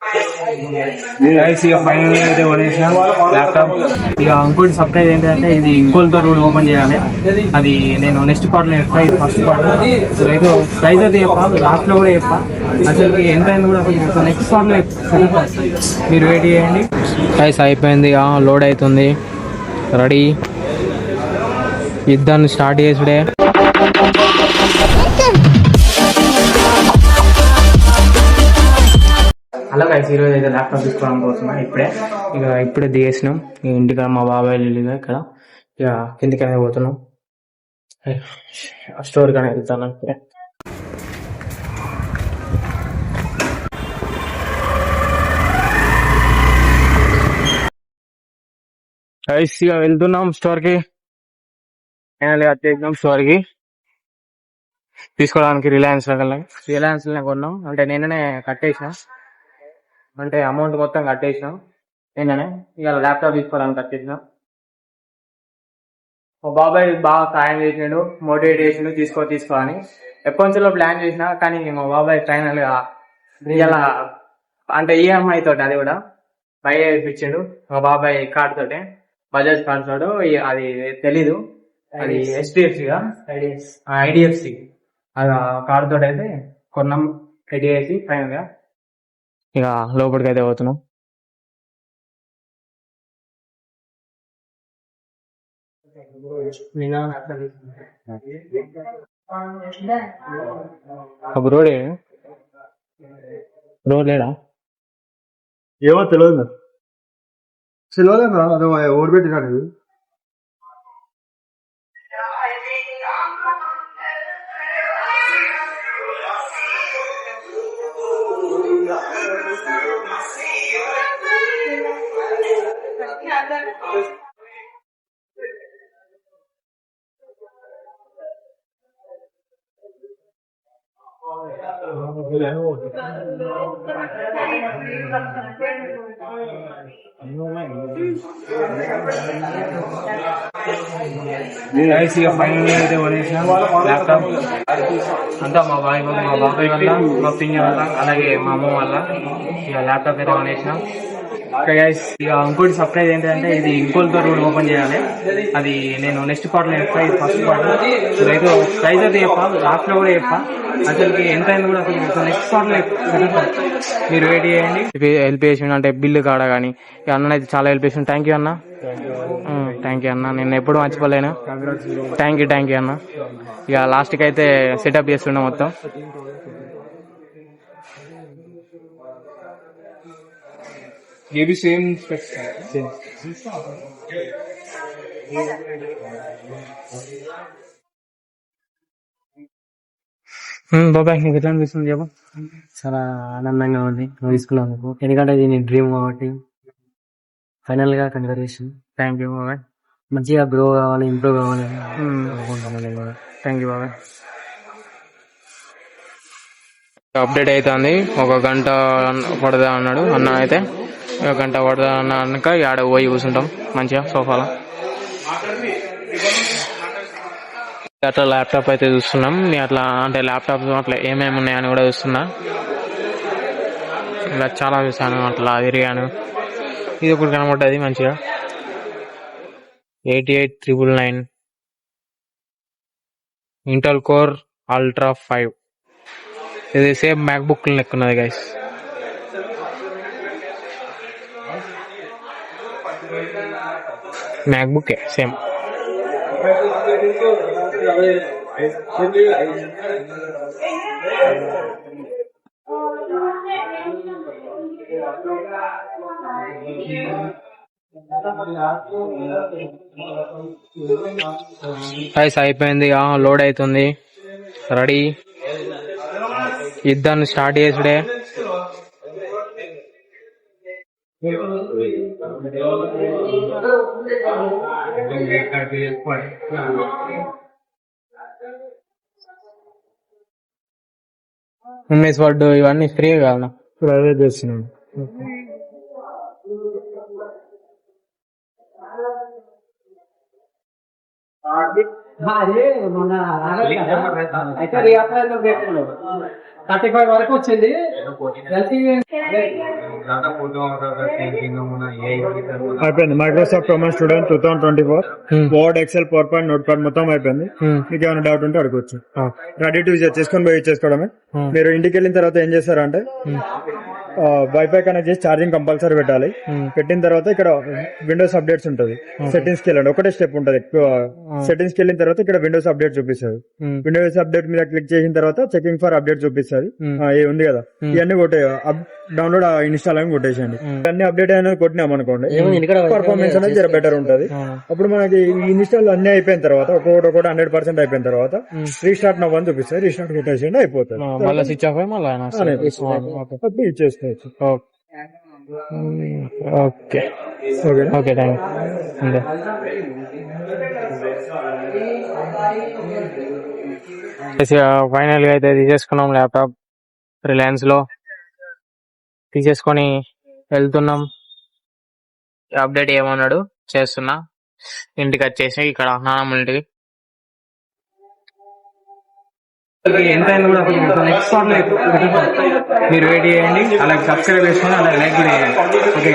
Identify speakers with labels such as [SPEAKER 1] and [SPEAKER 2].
[SPEAKER 1] ఇక ఫైనల్ అయితే కొనేసిన ల్యాప్టాప్. ఇక ఇంకోటి సర్ప్రైజ్ ఏంటంటే ఇది ఇంకోటితో కూడా ఓపెన్ చేయాలి. అది నేను నెక్స్ట్ పార్ట్ లో చెప్తా, ఇది ఫస్ట్ పార్ట్. అయితే ప్రైజ్ అయితే చెప్పా, లాస్ట్ లో కూడా చెప్పా. అసలు ఎంత అయింది కూడా నెక్స్ట్ పార్ట్ లో మీరు వెయిట్ చేయండి. ప్రైస్ అయిపోయింది, లోడ్ అవుతుంది, రెడీ. యుద్ధాన్ని స్టార్ట్ చేసుడే. అలా కలిసి ఈరోజు అయితే ల్యాప్టాప్ తీసుకోవడం కోసమే ఇప్పుడే దిగేసినాం. ఇంటికి మా బాబాయ్ ఇల్లుగా ఇక్కడ. ఇక కిందికనే పోతున్నాం, స్టోర్ కానీ వెళ్తాను ఇప్పుడే. ఇక వెళ్తున్నాం స్టోర్కి. ఫైనల్గా వచ్చేసినాం స్టోర్కి తీసుకోవడానికి. రిలయన్స్ లోనే కొన్నాం. అంటే నిన్ననే కట్టేసిన, అంటే అమౌంట్ మొత్తం కట్టేసినాం నిన్ననే. ఇక ల్యాప్టాప్ తీసుకోవడానికి వచ్చేసినాం. మా బాబాయ్ బాగా సాయం చేసినాడు, మోటివేట్ చేసిండు తీసుకో అని. ఎప్పటి నుంచో ప్లాన్ చేసినా, కానీ మా బాబాయ్ ఫైనల్ గా ఇలా అంటే ఈఎంఐ తోటి, అది కూడా బై ఇప్పించిండు మా బాబాయ్ కార్డు తోటి, బజాజ్ కార్డు తోడు. అది తెలీదు, అది ఐడిఎఫ్సి అది కార్డు తోటి అయితే కొన్నాం, రెడీ చేసి ఫైనల్ గా ఇక లోపలికి అయితే పోతున్నాం. బ్రో లేడా?
[SPEAKER 2] ఏమో తెలియదు, అది ఓడిపెట్టినాడు.
[SPEAKER 1] ఫైనల్ అయితే కొనేసిన ల్యాప్టాప్ అంతా మా బాబాయ్ వల్ల, మా పిన్ని వల్ల, అలాగే మా అమ్మ వల్ల ఇక ల్యాప్టాప్ అయితే కొనేసినాం. ఇక ఇంకోటి సర్ప్రైజ్ ఏంటంటే ఇది ఇంకోటితో కూడా ఓపెన్ చేయాలి. అది నేను నెక్స్ట్ పార్ట్ లో చెప్తా, ఇది ఫస్ట్ పార్ట్. అయితే ప్రైజ్ అయితే చెప్పా, లాస్ట్ లో కూడా చెప్పా. అసలు ఎంత అయింది కూడా నెక్స్ట్ పార్ట్ లో మీరు వెయిట్ చేయండి. హెల్ప్ చేసిండు అంటే బిల్లు కాడ కానీ అన్న అయితే చాలా హెల్ప్ చేసిండు. థ్యాంక్ యూ అన్న, థ్యాంక్ యూ అన్న, నేను ఎప్పుడు మర్చిపోలేను. థ్యాంక్ యూ అన్న. ఇక లాస్ట్కి అయితే సెటప్ చేస్తుండే మొత్తం.
[SPEAKER 2] ये भी सेम सेम
[SPEAKER 1] బాబాయ్ నీకు ఎట్లా అనిపిస్తుంది చెప్పు?
[SPEAKER 3] చాలా ఆనందంగా ఉంది నువ్వు తీసుకున్నందుకు, ఎందుకంటే ఇది నీ డ్రీమ్ కాబట్టి. ఫైనల్ గా కంగ్రాచులేషన్.
[SPEAKER 1] థ్యాంక్ యూ బాబాయ్.
[SPEAKER 3] మంచిగా గ్రో కావాలి, ఇంప్రూవ్ కావాలి.
[SPEAKER 1] థ్యాంక్ యూ బాబాయ్. అప్డేట్ అవుతుంది, 1 గంట పడదా అన్నాడు అన్న. అయితే 1 గంట పడదా అన్నాక ఆడ పోయి కూర్చుంటాం మంచిగా సోఫాలో. అట్లా ల్యాప్టాప్ అయితే చూస్తున్నాం. అట్లా అంటే ల్యాప్టాప్ అట్లా ఏమేమి ఉన్నాయని కూడా చూస్తున్నా. ఇలా చాలా చూసాను, అట్లా తిరిగాను. ఇది ఒకటి కనబడ్డది మంచిగా, 88,999 ఇంటెల్ కోర్ అల్ట్రా 5. ఇది సేమ్ మ్యాక్బుక్ లెక్కున్నది గైస్. MacBook same. ప్రైస్ అయిపోయింది, లోడ్ అవుతుంది, రెడీ. యుద్ధాన్ని స్టార్ట్ చేసుడే. ఎంఎస్ వర్డ్ ఇవన్నీ ఫ్రీ కాదు,
[SPEAKER 2] ప్రైవేట్ చేస్తున్నాను.
[SPEAKER 3] అదే మొన్న అయితే రీఅప్లై 35 వరకు వచ్చింది.
[SPEAKER 2] అయిపోయింది. Microsoft commerce student 2024 Word, Excel, PowerPoint, Notepad మొత్తం అయిపోయింది. మీకు ఏమైనా డౌట్ ఉంటే అడగవచ్చు. రెడీ టు యూజ్ చేసుకొని పోయి చేసుకోవడమే. మీరు ఇంటికి వెళ్ళిన తర్వాత ఏం చేస్తారంటే వైఫై కనెక్ట్ చేసి ఛార్జింగ్ కంపల్సరీ పెట్టాలి. పెట్టిన తర్వాత ఇక్కడ విండోస్ అప్డేట్స్ ఉంటుంది. సెట్టింగ్స్ కి వెళ్ళండి. ఒకటే స్టెప్ ఉంటుంది. సెట్టింగ్స్ కి వెళ్ళిన తర్వాత ఇక్కడ విండోస్ అప్డేట్ చూపిస్తుంది. విండోస్ అప్డేట్ మీద క్లిక్ చేసిన తర్వాత చెకింగ్ ఫర్ అప్డేట్ చూపిస్తుంది. ఏ ఉంది కదా, ఇవన్నీ కొట్టే డౌన్లోడ్ ఇన్స్టాల్ అని కొట్టేసండి. అన్ని అప్డేట్ అయినా కొట్టినాం అనుకోండి, పర్ఫార్మెన్స్ అనేది జర బెటర్ ఉంటుంది. అప్పుడు మనకి ఇన్స్టాల్ అన్ని అయిపోయిన తర్వాత ఒక్కొక్కటి 100% అయిపోయిన తర్వాత రీస్టార్ట్ నవ్వని చూపిస్తుంది. రీస్టార్ట్ కొట్టేసి అయిపోతుంది.
[SPEAKER 1] మళ్ళీ స్విచ్ ఆఫ్ అయ్యి మళ్ళీ
[SPEAKER 2] అప్పుడు ఇచ్చేసుకోవచ్చు.
[SPEAKER 1] ఓకే
[SPEAKER 2] ఓకే
[SPEAKER 1] ఓకే థ్యాంక్ అంతే. ఫైనల్ గా అయితే తీసేసుకున్నాం ల్యాప్టాప్. రిలయన్స్ లో తీసేసుకొని వెళ్తున్నాం. అప్డేట్ ఏమన్నాడు చేస్తున్నా. ఇంటికి వచ్చేసి ఇక్కడ నానమ్మ ఇంటికి ఎంత అయినా కూడా నెక్స్ట్ పార్ట్ లో మీరు వెయిట్ చేయండి. అలాగే సబ్స్క్రైబ్ చేసుకొని అలాగే లైక్ కూడా చేయండి. ఓకే.